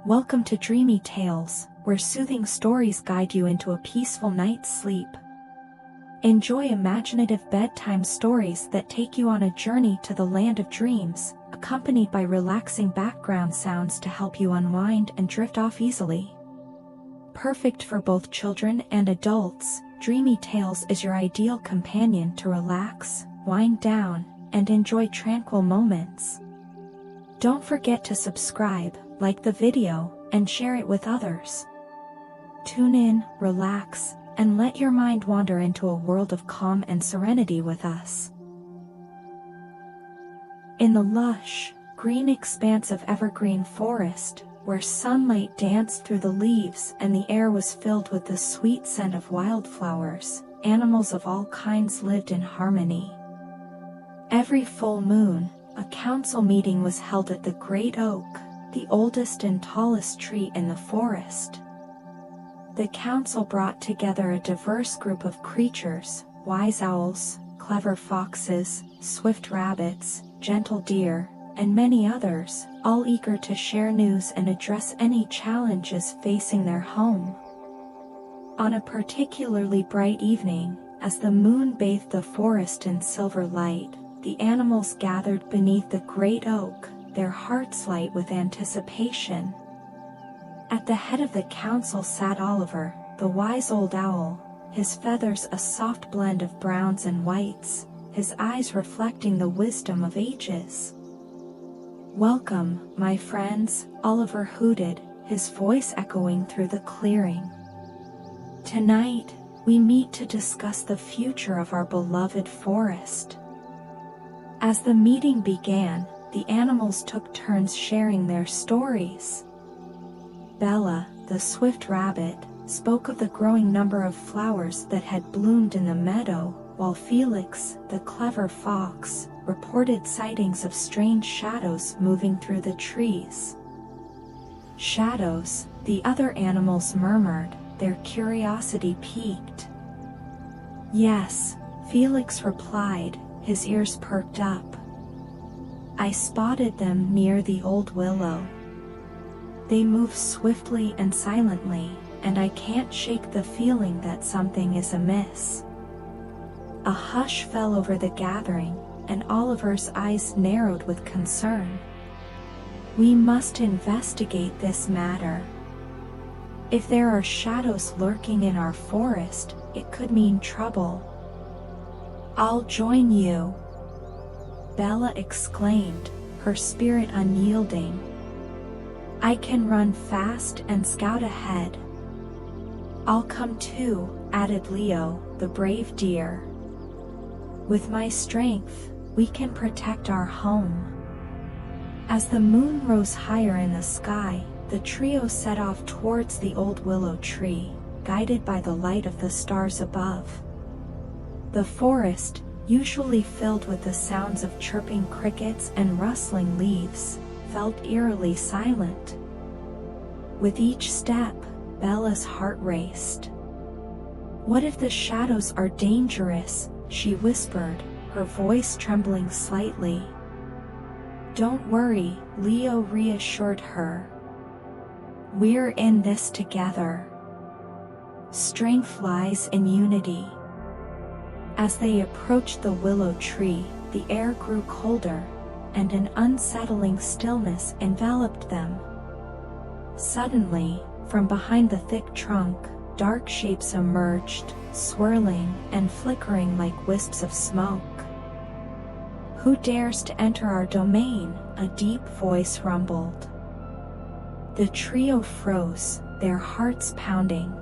Welcome to Dreamy Tales, where soothing stories guide you into a peaceful night's sleep. Enjoy imaginative bedtime stories that take you on a journey to the land of dreams, accompanied by relaxing background sounds to help you unwind and drift off easily. Perfect for both children and adults, Dreamy Tales is your ideal companion to relax, wind down, and enjoy tranquil moments. Don't forget to subscribe, like the video, and share it with others. Tune in, relax, and let your mind wander into a world of calm and serenity with us. In the lush, green expanse of Evergreen Forest, where sunlight danced through the leaves and the air was filled with the sweet scent of wildflowers, animals of all kinds lived in harmony. Every full moon, a council meeting was held at the great oak, the oldest and tallest tree in the forest. The council brought together a diverse group of creatures: wise owls, clever foxes, swift rabbits, gentle deer, and many others, all eager to share news and address any challenges facing their home. On a particularly bright evening, as the moon bathed the forest in silver light, the animals gathered beneath the great oak, their hearts light with anticipation. At the head of the council sat Oliver, the wise old owl, his feathers a soft blend of browns and whites, his eyes reflecting the wisdom of ages. "Welcome, my friends," Oliver hooted, his voice echoing through the clearing. "Tonight, we meet to discuss the future of our beloved forest." As the meeting began, the animals took turns sharing their stories. Bella, the swift rabbit, spoke of the growing number of flowers that had bloomed in the meadow, while Felix, the clever fox, reported sightings of strange shadows moving through the trees. "Shadows," the other animals murmured, their curiosity piqued. "Yes," Felix replied, his ears perked up. "I spotted them near the old willow. They move swiftly and silently, and I can't shake the feeling that something is amiss." A hush fell over the gathering, and Oliver's eyes narrowed with concern. "We must investigate this matter. If there are shadows lurking in our forest, it could mean trouble." "I'll join you," Bella exclaimed, her spirit unyielding. "I can run fast and scout ahead." "I'll come too," added Leo, the brave deer. "With my strength, we can protect our home." As the moon rose higher in the sky, the trio set off towards the old willow tree, guided by the light of the stars above. The forest, usually filled with the sounds of chirping crickets and rustling leaves, felt eerily silent. With each step, Bella's heart raced. "What if the shadows are dangerous?" she whispered, her voice trembling slightly. "Don't worry," Leo reassured her. "We're in this together. Strength lies in unity." As they approached the willow tree, the air grew colder, and an unsettling stillness enveloped them. Suddenly, from behind the thick trunk, dark shapes emerged, swirling and flickering like wisps of smoke. "Who dares to enter our domain?" a deep voice rumbled. The trio froze, their hearts pounding.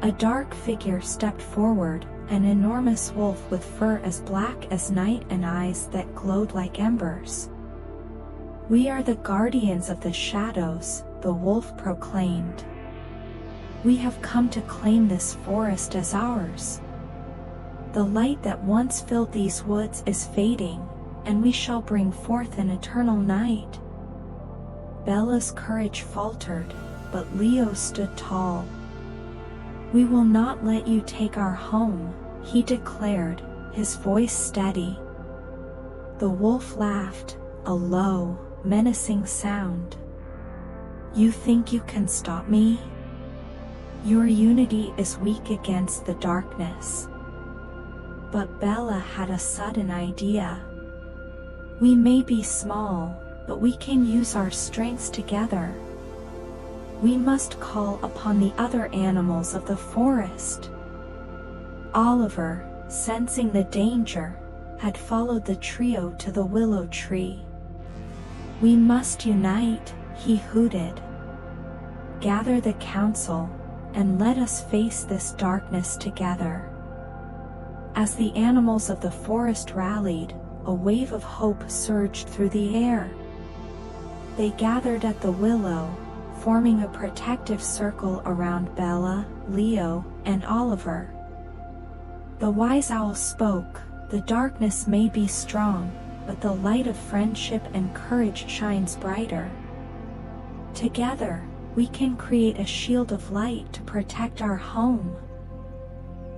A dark figure stepped forward, an enormous wolf with fur as black as night and eyes that glowed like embers. "We are the guardians of the shadows," the wolf proclaimed. "We have come to claim this forest as ours. The light that once filled these woods is fading, and we shall bring forth an eternal night." Bella's courage faltered, but Leo stood tall. "We will not let you take our home," he declared, his voice steady. The wolf laughed, a low, menacing sound. You think you can stop me? Your unity is weak against the darkness. But Bella had a sudden idea. We may be small, but we can use our strengths together. We must call upon the other animals of the forest. Oliver, sensing the danger, had followed the trio to the willow tree. We must unite, he hooted. Gather the council, and let us face this darkness together. As the animals of the forest rallied, a wave of hope surged through the air. They gathered at the willow, forming a protective circle around Bella, Leo, and Oliver. The wise owl spoke, "The darkness may be strong, but the light of friendship and courage shines brighter. Together, we can create a shield of light to protect our home."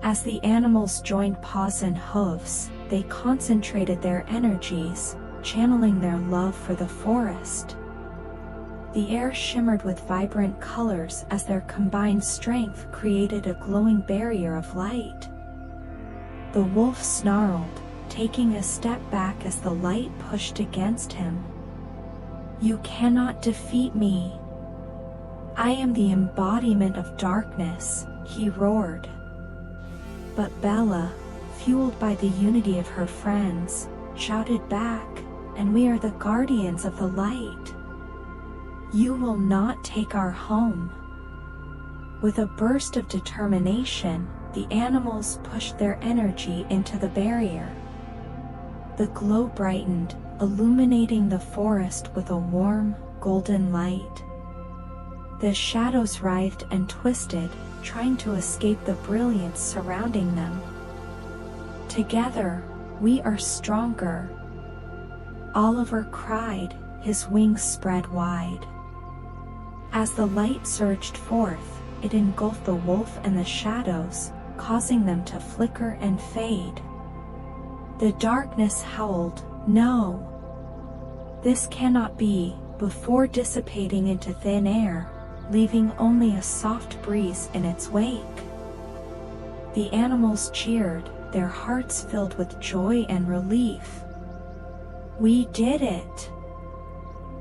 As the animals joined paws and hooves, they concentrated their energies, channeling their love for the forest. The air shimmered with vibrant colors as their combined strength created a glowing barrier of light. The wolf snarled, taking a step back as the light pushed against him. "You cannot defeat me. I am the embodiment of darkness," he roared. But Bella, fueled by the unity of her friends, shouted back, "And we are the guardians of the light. You will not take our home." With a burst of determination, the animals pushed their energy into the barrier. The glow brightened, illuminating the forest with a warm, golden light. The shadows writhed and twisted, trying to escape the brilliance surrounding them. "Together, we are stronger," Oliver cried, his wings spread wide. As the light surged forth, it engulfed the wolf and the shadows, causing them to flicker and fade. The darkness howled, "No! This cannot be," before dissipating into thin air, leaving only a soft breeze in its wake. The animals cheered, their hearts filled with joy and relief. "We did it!"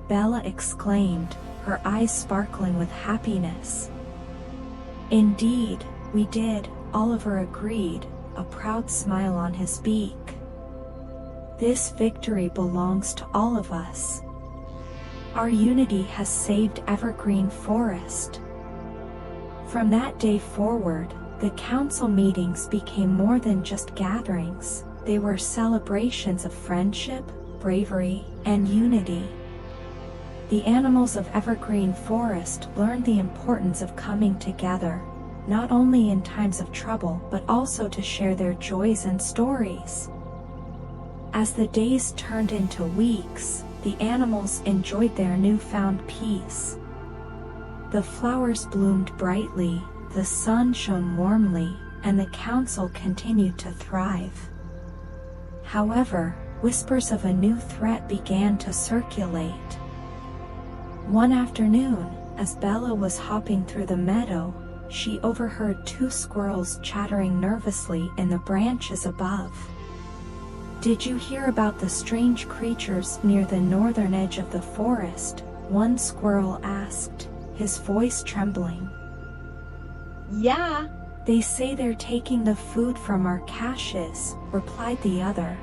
Bella exclaimed, her eyes sparkling with happiness. "Indeed, we did," Oliver agreed, a proud smile on his beak. "This victory belongs to all of us. Our unity has saved Evergreen Forest." From that day forward, the council meetings became more than just gatherings. They were celebrations of friendship, bravery, and unity. The animals of Evergreen Forest learned the importance of coming together, not only in times of trouble but also to share their joys and stories. As the days turned into weeks, the animals enjoyed their newfound peace. The flowers bloomed brightly, the sun shone warmly, and the council continued to thrive. However, whispers of a new threat began to circulate. One afternoon, as Bella was hopping through the meadow, she overheard two squirrels chattering nervously in the branches above. "Did you hear about the strange creatures near the northern edge of the forest?" one squirrel asked, his voice trembling. "Yeah, "They say they're taking the food from our caches," replied the other.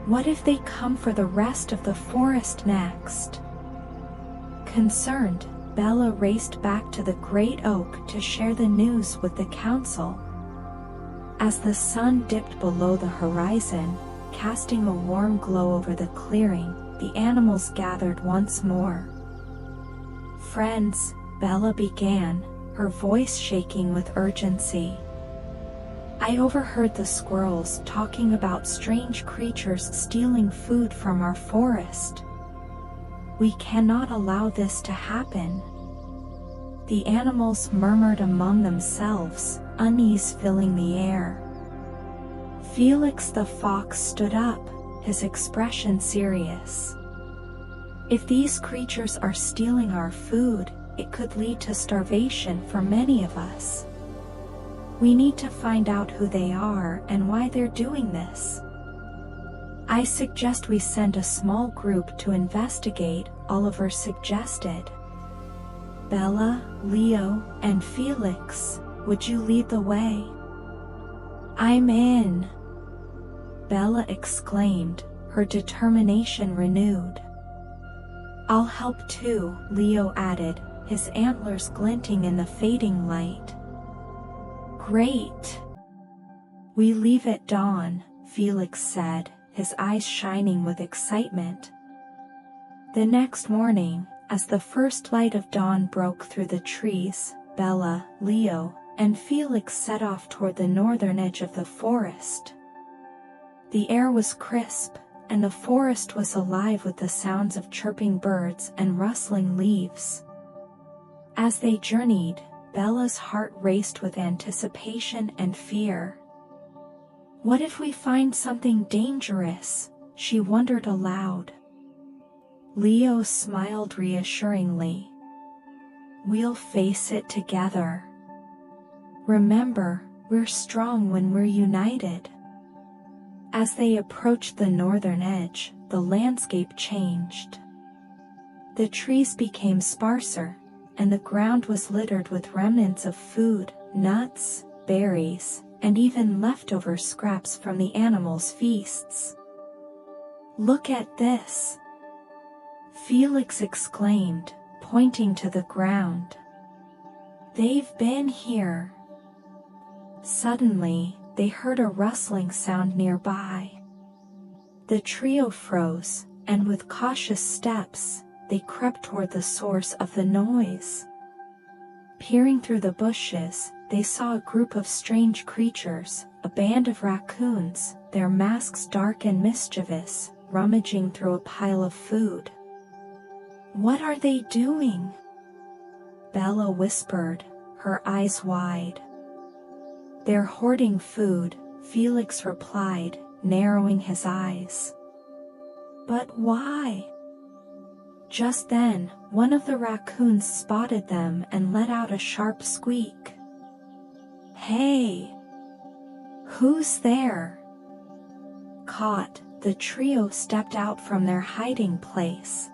"What if they come for the rest of the forest next?" Concerned, Bella raced back to the great oak to share the news with the council. As the sun dipped below the horizon, casting a warm glow over the clearing, the animals gathered once more. "Friends," Bella began, her voice shaking with urgency. "I overheard the squirrels talking about strange creatures stealing food from our forest. We cannot allow this to happen." The animals murmured among themselves, unease filling the air. Felix the fox stood up, his expression serious. If these creatures are stealing our food, it could lead to starvation for many of us. We need to find out who they are and why they're doing this. I suggest we send a small group to investigate, Oliver suggested. Bella, Leo, and Felix, would you lead the way? I'm in, Bella exclaimed, her determination renewed. I'll help too, Leo added, his antlers glinting in the fading light. Great! We leave at dawn, Felix said, his eyes shining with excitement. The next morning, as the first light of dawn broke through the trees, Bella, Leo, and Felix set off toward the northern edge of the forest. The air was crisp, and the forest was alive with the sounds of chirping birds and rustling leaves. As they journeyed, Bella's heart raced with anticipation and fear. What if we find something dangerous? She wondered aloud. Leo smiled reassuringly. We'll face it together. Remember, we're strong when we're united. As they approached the northern edge, the landscape changed. The trees became sparser, and the ground was littered with remnants of food, nuts, berries, and even leftover scraps from the animals' feasts. Look at this! Felix exclaimed, pointing to the ground. They've been here. Suddenly, they heard a rustling sound nearby. The trio froze, and with cautious steps, they crept toward the source of the noise. Peering through the bushes, they saw a group of strange creatures, a band of raccoons, their masks dark and mischievous, rummaging through a pile of food. What are they doing? Bella whispered, her eyes wide. They're hoarding food, Felix replied, narrowing his eyes. But why? Just then, one of the raccoons spotted them and let out a sharp squeak. Hey! Who's there? Caught, the trio stepped out from their hiding place.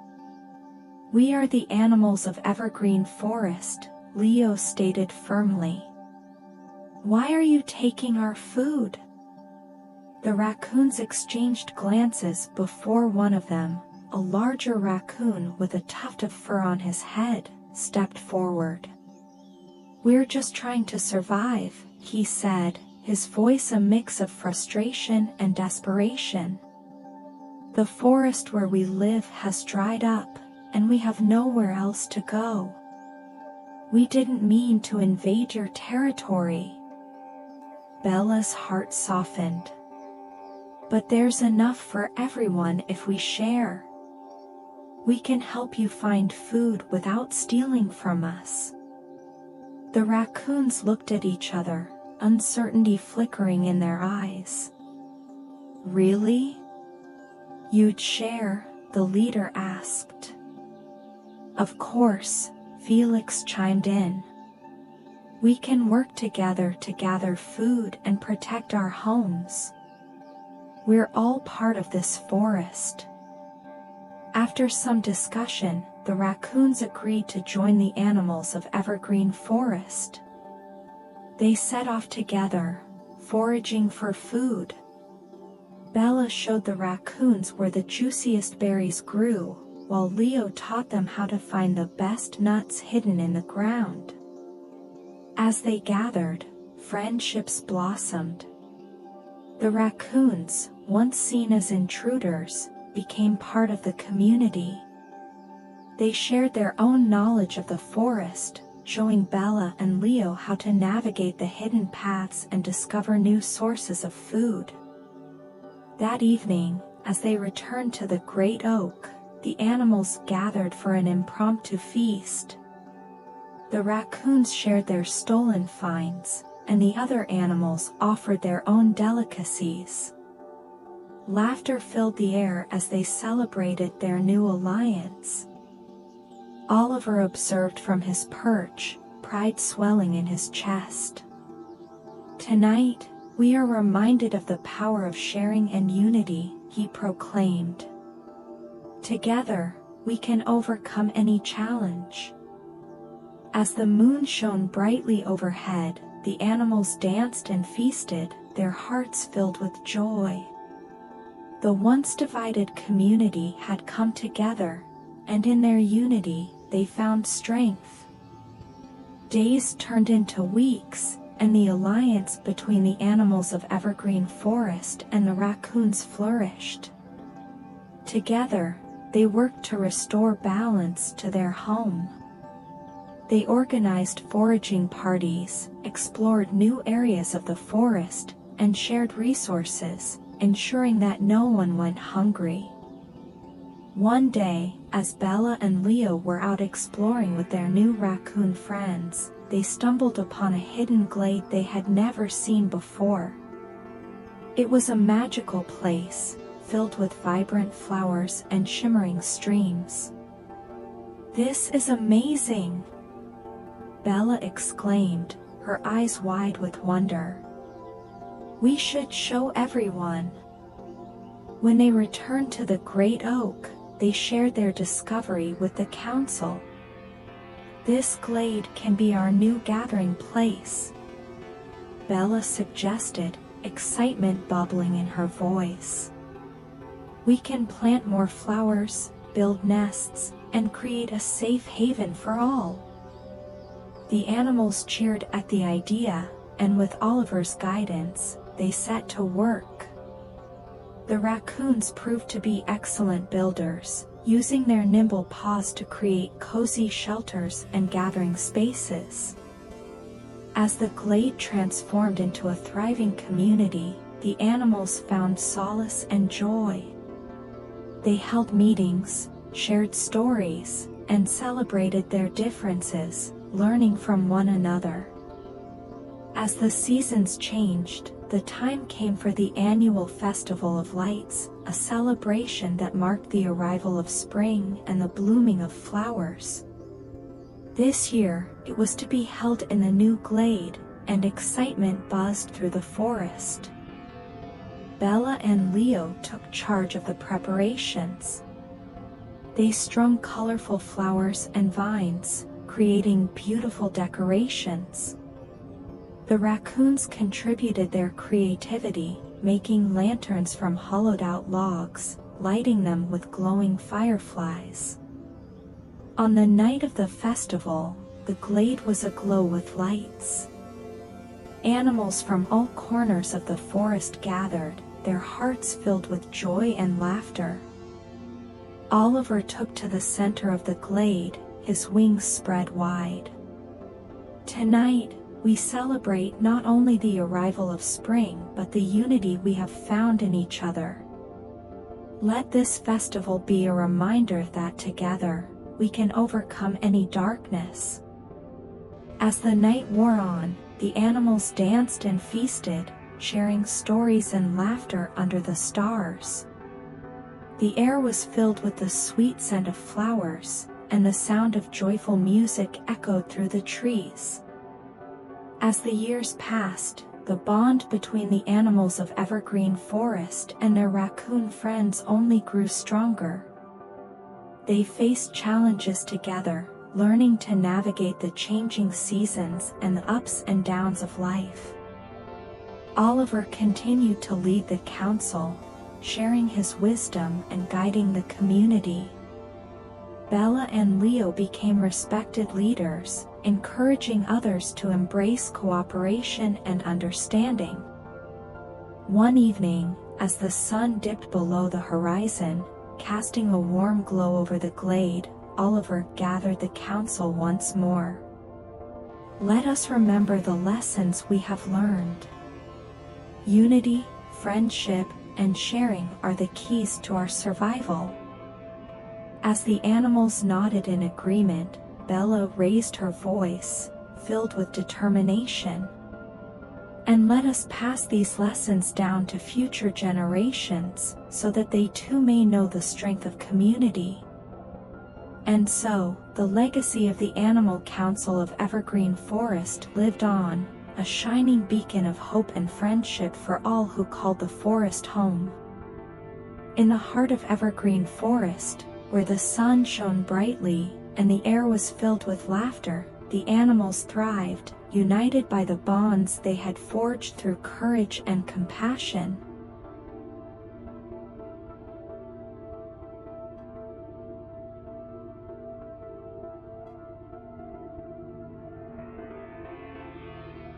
We are the animals of Evergreen Forest, Leo stated firmly. Why are you taking our food? The raccoons exchanged glances before one of them, a larger raccoon with a tuft of fur on his head, stepped forward. We're just trying to survive, he said, his voice a mix of frustration and desperation. The forest where we live has dried up, and we have nowhere else to go. We didn't mean to invade your territory. Bella's heart softened. But there's enough for everyone if we share. We can help you find food without stealing from us. The raccoons looked at each other, uncertainty flickering in their eyes. Really? You'd share? The leader asked. Of course, Felix chimed in. We can work together to gather food and protect our homes. We're all part of this forest. After some discussion, the raccoons agreed to join the animals of Evergreen Forest. They set off together, foraging for food. Bella showed the raccoons where the juiciest berries grew, while Leo taught them how to find the best nuts hidden in the ground. As they gathered, friendships blossomed. The raccoons, once seen as intruders, became part of the community. They shared their own knowledge of the forest, showing Bella and Leo how to navigate the hidden paths and discover new sources of food. That evening, as they returned to the great oak, the animals gathered for an impromptu feast. The raccoons shared their stolen finds, and the other animals offered their own delicacies. Laughter filled the air as they celebrated their new alliance. Oliver observed from his perch, pride swelling in his chest. "Tonight, we are reminded of the power of sharing and unity," he proclaimed. "Together, we can overcome any challenge." As the moon shone brightly overhead, the animals danced and feasted, their hearts filled with joy. The once divided community had come together, and in their unity, they found strength. Days turned into weeks, and the alliance between the animals of Evergreen Forest and the raccoons flourished. Together, they worked to restore balance to their home. They organized foraging parties, explored new areas of the forest, and shared resources, ensuring that no one went hungry. One day, as Bella and Leo were out exploring with their new raccoon friends, they stumbled upon a hidden glade they had never seen before. It was a magical place, filled with vibrant flowers and shimmering streams. "This is amazing!" Bella exclaimed, her eyes wide with wonder. "We should show everyone." When they returned to the great oak, they shared their discovery with the council. "This glade can be our new gathering place," Bella suggested, excitement bubbling in her voice. "We can plant more flowers, build nests, and create a safe haven for all." The animals cheered at the idea, and with Oliver's guidance, they set to work. The raccoons proved to be excellent builders, using their nimble paws to create cozy shelters and gathering spaces. As the glade transformed into a thriving community, the animals found solace and joy. They held meetings, shared stories, and celebrated their differences, learning from one another. As the seasons changed, the time came for the annual Festival of Lights, a celebration that marked the arrival of spring and the blooming of flowers. This year, it was to be held in the new glade, and excitement buzzed through the forest. Bella and Leo took charge of the preparations. They strung colorful flowers and vines, creating beautiful decorations. The raccoons contributed their creativity, making lanterns from hollowed-out logs, lighting them with glowing fireflies. On the night of the festival, the glade was aglow with lights. Animals from all corners of the forest gathered, their hearts filled with joy and laughter. Oliver took to the center of the glade, his wings spread wide. "Tonight, we celebrate not only the arrival of spring but the unity we have found in each other. Let this festival be a reminder that together, we can overcome any darkness." As the night wore on, the animals danced and feasted, sharing stories and laughter under the stars. The air was filled with the sweet scent of flowers, and the sound of joyful music echoed through the trees. As the years passed, the bond between the animals of Evergreen Forest and their raccoon friends only grew stronger. They faced challenges together, learning to navigate the changing seasons and the ups and downs of life. Oliver continued to lead the council, sharing his wisdom and guiding the community. Bella and Leo became respected leaders, encouraging others to embrace cooperation and understanding. One evening, as the sun dipped below the horizon, casting a warm glow over the glade, Oliver gathered the council once more. "Let us remember the lessons we have learned. Unity, friendship, and sharing are the keys to our survival." As the animals nodded in agreement, Bella raised her voice, filled with determination. And let us pass these lessons down to future generations, so that they too may know the strength of community. And so, the legacy of the Animal Council of Evergreen Forest lived on, a shining beacon of hope and friendship for all who called the forest home. In the heart of Evergreen Forest, where the sun shone brightly, and the air was filled with laughter, the animals thrived, united by the bonds they had forged through courage and compassion.